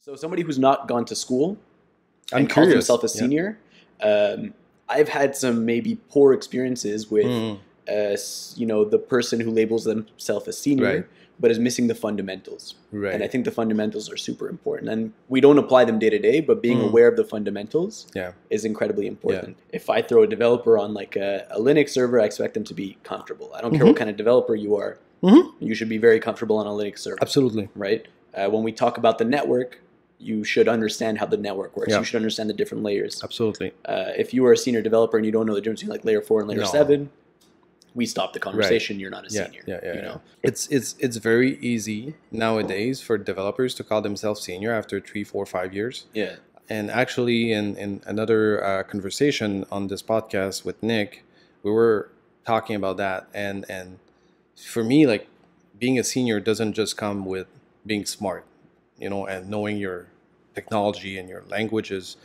So somebody who's not gone to school I'm and calls curious. himself a senior, I've had some maybe poor experiences with, the person who labels themselves a senior, Right. but is missing the fundamentals. Right. And I think the fundamentals are super important. And we don't apply them day to day, but being aware of the fundamentals is incredibly important. If I throw a developer on like a Linux server, I expect them to be comfortable. I don't care what kind of developer you are. You should be very comfortable on a Linux server. Absolutely. Right? When we talk about the network, you should understand how the network works. You should understand the different layers. Absolutely. If you are a senior developer and you don't know the difference between like layer 4 and layer 7, we stop the conversation. You're not a senior. You know? It's very easy nowadays for developers to call themselves senior after 3, 4, 5 years. Yeah. And actually, in another conversation on this podcast with Nick, we were talking about that. And for me, like, being a senior doesn't just come with being smart, and knowing your technology and your languages.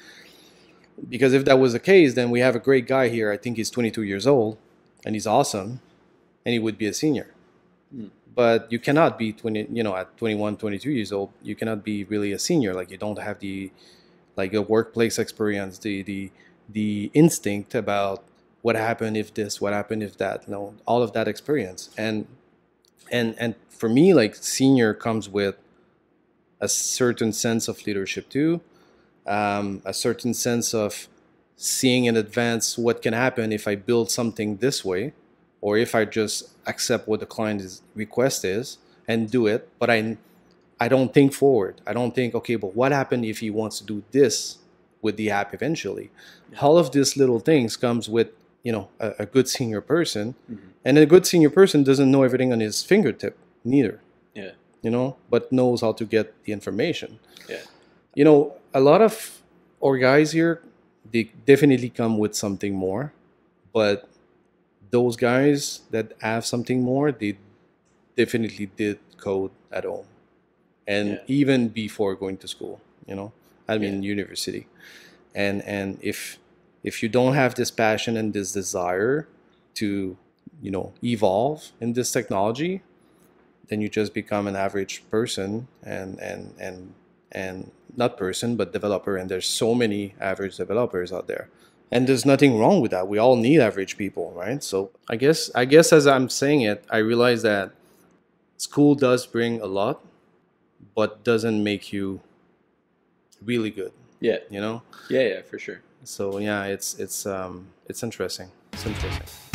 Because if that was the case, then we have a great guy here. I think he's 22 years old, and he's awesome, and he would be a senior. But you cannot be at 21, 22 years old, you cannot be really a senior. Like, you don't have the workplace experience, the instinct about what happened if this, what happened if that, all of that experience. And for me, like, senior comes with a certain sense of leadership too, a certain sense of seeing in advance what can happen if I build something this way, or if I just accept what the client's request is and do it. But I don't think forward. I don't think, okay, but what happened if he wants to do this with the app eventually? All of these little things comes with, a good senior person. And a good senior person doesn't know everything on his fingertip neither. But knows how to get the information. A lot of our guys here, they definitely come with something more, but those guys that have something more, they definitely did code at home, and even before going to school, university. And if you don't have this passion and this desire to, evolve in this technology, then you just become an average person and not person, but developer. And there's so many average developers out there. And there's nothing wrong with that. We all need average people, right? So I guess as I'm saying it, I realize that school does bring a lot, but doesn't make you really good. Yeah. Yeah, Yeah, for sure. So yeah, it's interesting. It's interesting.